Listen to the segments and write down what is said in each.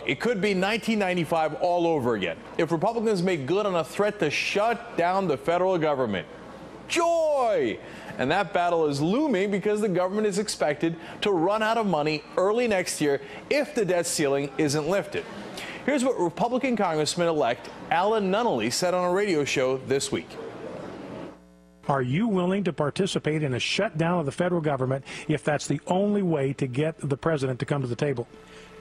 Look, it could be 1995 all over again if Republicans make good on a threat to shut down the federal government. Joy! And that battle is looming because the government is expected to run out of money early next year if the debt ceiling isn't lifted. Here's what Republican Congressman-elect Alan Nunnally said on a radio show this week. Are you willing to participate in a shutdown of the federal government if that's the only way to get the president to come to the table?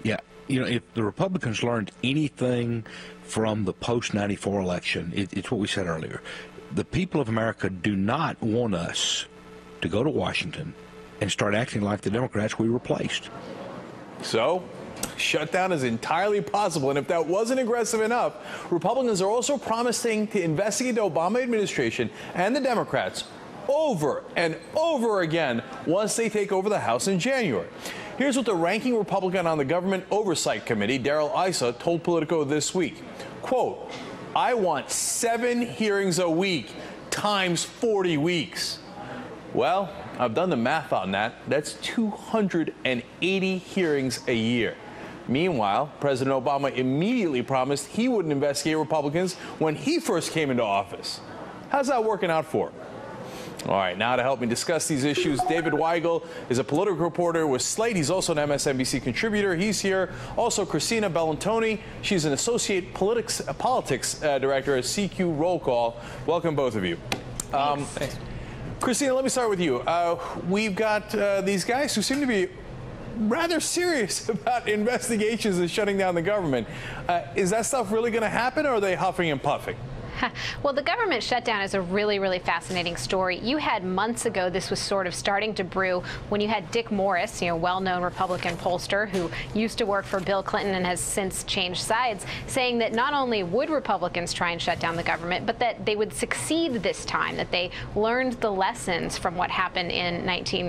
Yeah. You know, if the Republicans learned anything from the post-94 election, it's what we said earlier. The people of America do not want us to go to Washington and start acting like the Democrats we replaced. So, shutdown is entirely possible, and if that wasn't aggressive enough, Republicans are also promising to investigate the Obama administration and the Democrats over and over again once they take over the House in January. Here's what the ranking Republican on the Government Oversight Committee, Darrell Issa, told Politico this week. Quote, I want 7 hearings a week times 40 weeks. Well, I've done the math on that. That's 280 hearings a year. Meanwhile, President Obama immediately promised he wouldn't investigate Republicans when he first came into office. How's that working out for him? All right, now to help me discuss these issues, David Weigel is a political reporter with Slate. He's also an MSNBC contributor. He's here. Also, Christina Bellantoni. She's an associate politics director at CQ Roll Call. Welcome, both of you. Thanks. Christina, let me start with you. We've got these guys who seem to be rather serious about investigations and shutting down the government. Is that stuff really going to happen, or are they huffing and puffing? Well, the government shutdown is a really, really fascinating story. You had months ago, this was sort of starting to brew when you had Dick Morris, well-known Republican pollster who used to work for Bill Clinton and has since changed sides, saying that not only would Republicans try and shut down the government, but that they would succeed this time, that they learned the lessons from what happened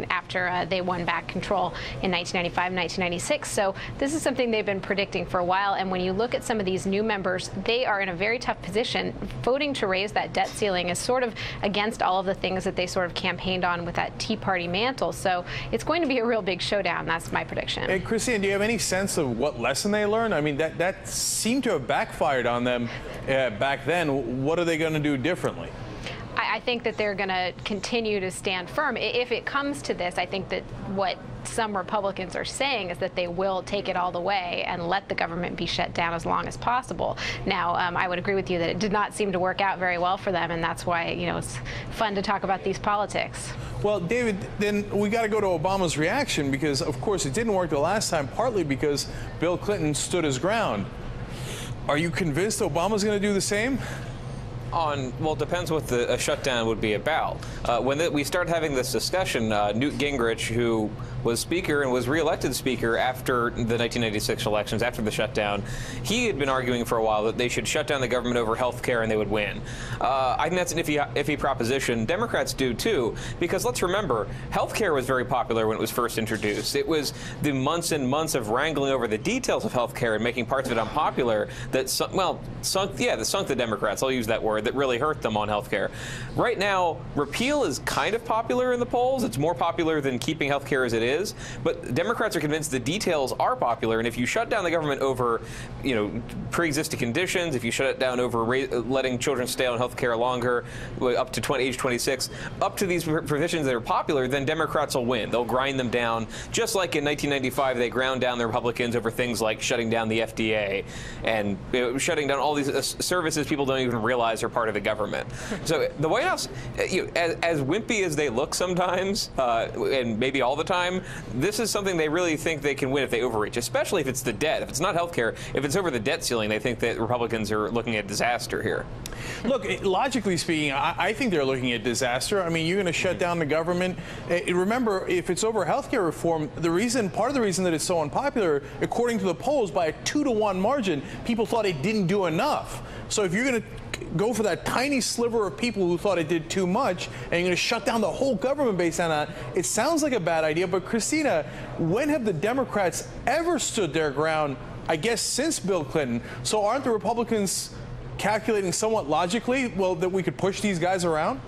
after they won back control in 1995, 1996. So this is something they've been predicting for a while. And when you look at some of these new members, they are in a very tough position. Voting to raise that debt ceiling is sort of against all of the things that they sort of campaigned on with that Tea Party mantle. So it's going to be a real big showdown. That's my prediction. Hey, Christina, do you have any sense of what lesson they learned? I mean, that seemed to have backfired on them back then. What are they going to do differently? I think that they're going to continue to stand firm. If it comes to this, I think that what some Republicans are saying is that they will take it all the way and let the government be shut down as long as possible. Now, I would agree with you that it did not seem to work out very well for them, and that's why, it's fun to talk about these politics. Well, David, then we got to go to Obama's reaction because, of course, it didn't work the last time, partly because Bill Clinton stood his ground. Are you convinced Obama's going to do the same? Well, it depends what the shutdown would be about. When we started having this discussion, Newt Gingrich, who was Speaker and was reelected Speaker after the 1996 elections, after the shutdown, he had been arguing for a while that they should shut down the government over health care and they would win. I think that's an iffy proposition. Democrats do, too, because let's remember, health care was very popular when it was first introduced. It was the months and months of wrangling over the details of health care and making parts of it unpopular that sunk the Democrats. I'll use that word. That really hurt them on health care. Right now, repeal is kind of popular in the polls. It's more popular than keeping health care as it is. But Democrats are convinced the details are popular. And if you shut down the government over, pre-existing conditions, if you shut it down over letting children stay on health care longer, up to age 26, up to these provisions that are popular, then Democrats will win. They'll grind them down. Just like in 1995, they ground down the Republicans over things like shutting down the FDA and shutting down all these services people don't even realize are part of the government. So the White House, as wimpy as they look sometimes, and maybe all the time, this is something they really think they can win if they overreach, especially if it's the debt. If it's not health care, if it's over the debt ceiling, they think that Republicans are looking at disaster here. Look, logically speaking, I think they're looking at disaster. I mean, you're going to shut down the government. Remember, if it's over health care reform, part of the reason that it's so unpopular, according to the polls, by a 2-to-1 margin, people thought it didn't do enough. So if you're going to go for that tiny sliver of people who thought it did too much, and you're going to shut down the whole government based on that, it sounds like a bad idea. But Christina, when have the Democrats ever stood their ground, I guess, since Bill Clinton? So aren't the Republicans calculating somewhat logically, well, that we could push these guys around?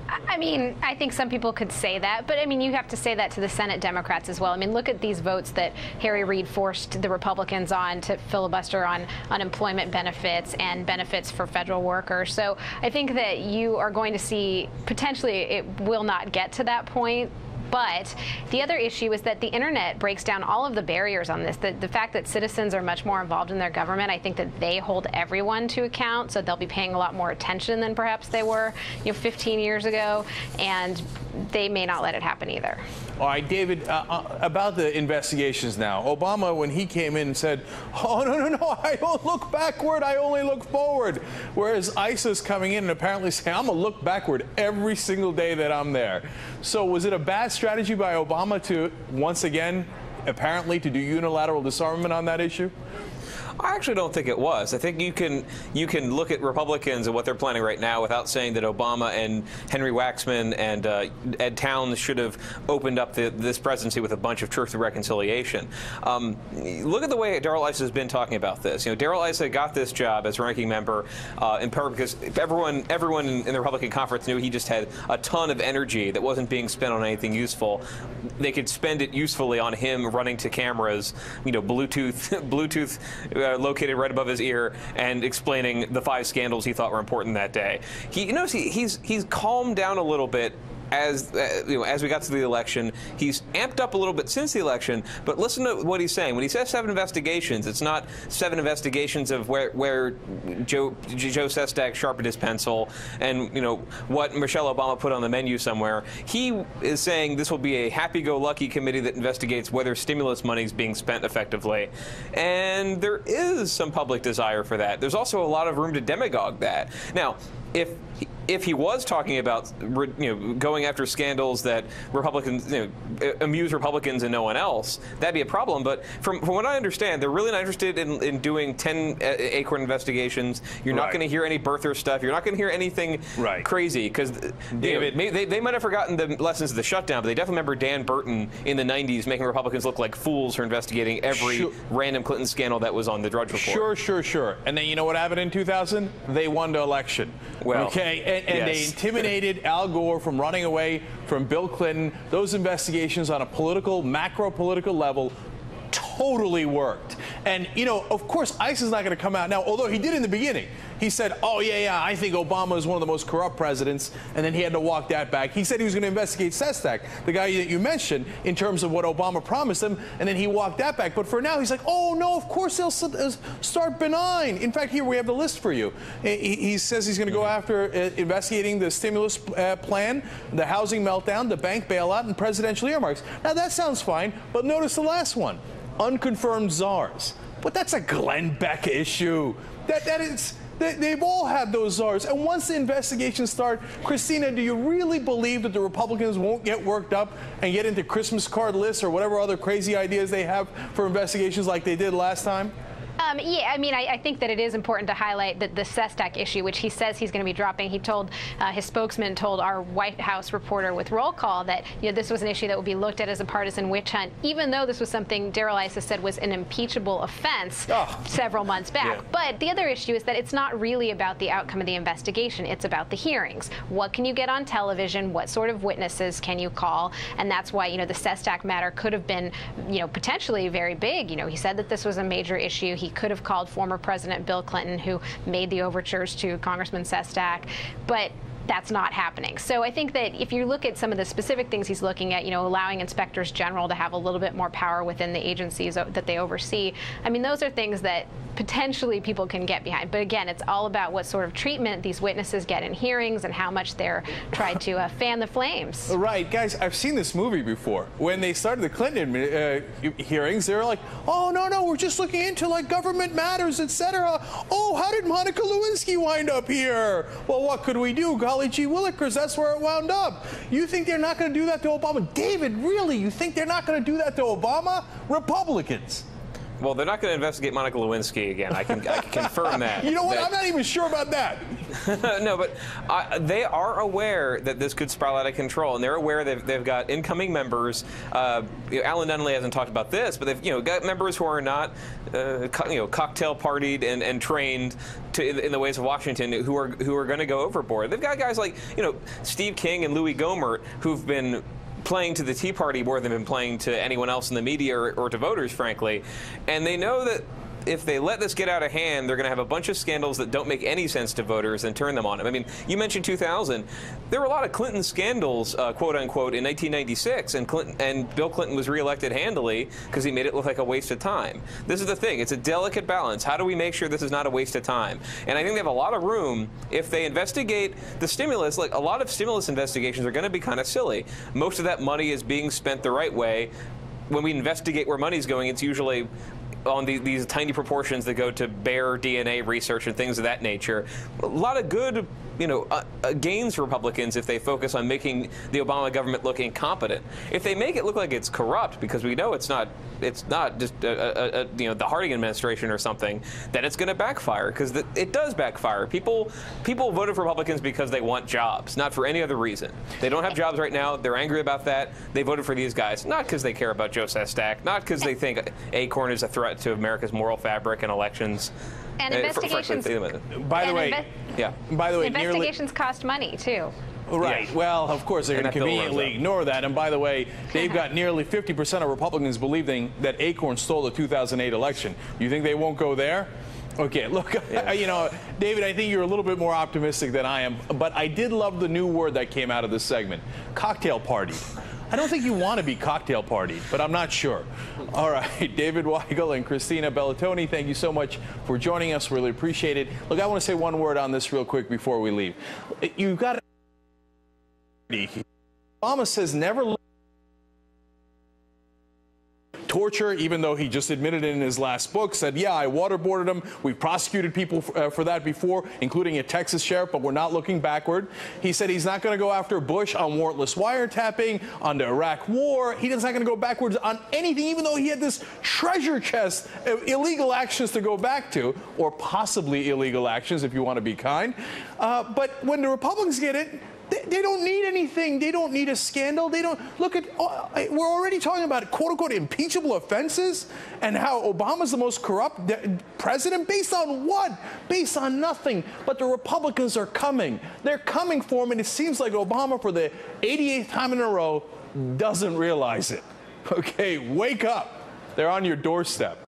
I mean, I think some people could say that, but I mean, you have to say that to the Senate Democrats as well. I mean, look at these votes that Harry Reid forced the Republicans on to filibuster on unemployment benefits and benefits for federal workers. So I think that you are going to see potentially it will not get to that point. But the other issue is that the internet breaks down all of the barriers on this. The fact that citizens are much more involved in their government, I think that they hold everyone to account, so they'll be paying a lot more attention than perhaps they were 15 years ago, and they may not let it happen either. All right, David, about the investigations now. Obama, when he came in, said, oh, no, I don't look backward, I only look forward. Whereas ICE is coming in and apparently saying, I'm going to look backward every single day that I'm there. So was it a bad strategy by Obama to, once again, apparently to do unilateral disarmament on that issue? I actually don't think it was. I think you can look at Republicans and what they're planning right now without saying that Obama and Henry Waxman and Ed Towns should have opened up this presidency with a bunch of truth and reconciliation. Look at the way Darrell Issa has been talking about this. Darrell Issa got this job as ranking member in part because everyone in the Republican conference knew he just had a ton of energy that wasn't being spent on anything useful. They could spend it usefully on him running to cameras, Bluetooth located right above his ear, and explaining the 5 scandals he thought were important that day. He's calmed down a little bit as we got to the election. He's amped up a little bit since the election, but listen to what he's saying. When he says 7 investigations, it's not 7 investigations of where Joe Sestak sharpened his pencil and what Michelle Obama put on the menu somewhere. He is saying this will be a happy-go-lucky committee that investigates whether stimulus money is being spent effectively, and there is some public desire for that. There's also a lot of room to demagogue that. Now, if he was talking about going after scandals that Republicans amuse Republicans and no one else, that'd be a problem. But from what I understand, they're really not interested in doing 10 Acorn investigations. You're not going to hear any birther stuff. You're not going to hear anything crazy because they might have forgotten the lessons of the shutdown, but they definitely remember Dan Burton in the 90s making Republicans look like fools for investigating every random Clinton scandal that was on the Drudge Report. Sure. And then you know what happened in 2000? They won the election. Well, okay. And they intimidated Al Gore from running away from Bill Clinton. Those investigations on a macro-political level totally worked. And, of course, ICE is not going to come out now, although he did in the beginning. He said, oh, yeah, I think Obama is one of the most corrupt presidents, and then he had to walk that back. He said he was going to investigate Sestak, the guy that you mentioned, in terms of what Obama promised him, and then he walked that back. But for now, he's like, oh, no, of course they'll start benign. In fact, here we have the list for you. He says he's going to go after investigating the stimulus plan, the housing meltdown, the bank bailout, and presidential earmarks. Now, that sounds fine, but notice the last one, unconfirmed czars. But that's a Glenn Beck issue. That is... They've all had those czars. And once the investigations start, Christina, do you really believe that the Republicans won't get worked up and get into Christmas card lists or whatever other crazy ideas they have for investigations like they did last time? Yeah, I mean, I think that it is important to highlight that the Sestak issue, which he says he's going to be dropping. He told his spokesman told our White House reporter with Roll Call that this was an issue that would be looked at as a partisan witch hunt, even though this was something Darrell Issa said was an impeachable offense several months back. Yeah. But the other issue is that it's not really about the outcome of the investigation. It's about the hearings. What can you get on television? What sort of witnesses can you call? And that's why the Sestak matter could have been potentially very big. He said that this was a major issue. He could have called former President Bill Clinton, who made the overtures to Congressman Sestak, but that's not happening. So I think that if you look at some of the specific things he's looking at, allowing inspectors general to have a little bit more power within the agencies that they oversee, I mean, those are things that potentially people can get behind. But again, it's all about what sort of treatment these witnesses get in hearings and how much they're tried to fan the flames. Right, guys, I've seen this movie before. When they started the Clinton hearings, they were like, oh, no, we're just looking into government matters, etc. Oh, how did Monica Lewinsky wind up here? Well, what could we do? Golly gee willikers, that's where it wound up. You think they're not going to do that to Obama? David, really? You think they're not going to do that to Obama? Republicans. Well, they're not going to investigate Monica Lewinsky again. I can confirm that. You know what? I'm not even sure about that. No, but they are aware that this could spiral out of control, and they're aware they've got incoming members. Alan Nunley hasn't talked about this, but they've got members who are not cocktail partied and trained in the ways of Washington who are going to go overboard. They've got guys like Steve King and Louis Gohmert who've been playing to the Tea Party more than been playing to anyone else in the media or to voters, frankly. And they know that if they let this get out of hand, they're going to have a bunch of scandals that don't make any sense to voters and turn them on them. I mean, you mentioned 2000. There were a lot of Clinton scandals, quote unquote, in 1996, and Bill Clinton was reelected handily because he made it look like a waste of time. This is the thing. It's a delicate balance. How do we make sure this is not a waste of time? And I think they have a lot of room if they investigate the stimulus. Like, a lot of stimulus investigations are going to be kind of silly. Most of that money is being spent the right way. When we investigate where money's going, it's usually on these tiny proportions that go to bare DNA research and things of that nature. A lot of good, gains for Republicans if they focus on making the Obama government look incompetent. If they make it look like it's corrupt, because we know it's not just the Harding administration or something, then it's going to backfire, because it does backfire. People voted for Republicans because they want jobs, not for any other reason. They don't have jobs right now. They're angry about that. They voted for these guys, not because they care about Joe Sestak, not because they think Acorn is a threat to America's moral fabric and elections. And investigations. By the way, investigations cost money too. Right. Yeah. Well, of course, they're going to conveniently ignore that. And by the way, they've got nearly 50% of Republicans believing that Acorn stole the 2008 election. You think they won't go there? Okay, look, David, I think you're a little bit more optimistic than I am, but I did love the new word that came out of this segment, cocktail party. I don't think you want to be cocktail partied, but I'm not sure. All right, David Weigel and Christina Bellantoni, thank you so much for joining us. Really appreciate it. Look, I want to say one word on this real quick before we leave. You've got to... Obama says never... torture, even though he just admitted it in his last book, said, yeah, I waterboarded him. We've prosecuted people for that before, including a Texas sheriff, but we're not looking backward. He said he's not going to go after Bush on warrantless wiretapping, on the Iraq war. He's not going to go backwards on anything, even though he had this treasure chest of illegal actions to go back to, or possibly illegal actions, if you want to be kind. But when the Republicans get it, they don't need anything. They don't need a scandal. They don't look at. We're already talking about quote unquote impeachable offenses and how Obama's the most corrupt president. Based on what? Based on nothing. But the Republicans are coming. They're coming for him, and it seems like Obama, for the 88th time in a row, doesn't realize it. Okay, wake up. They're on your doorstep.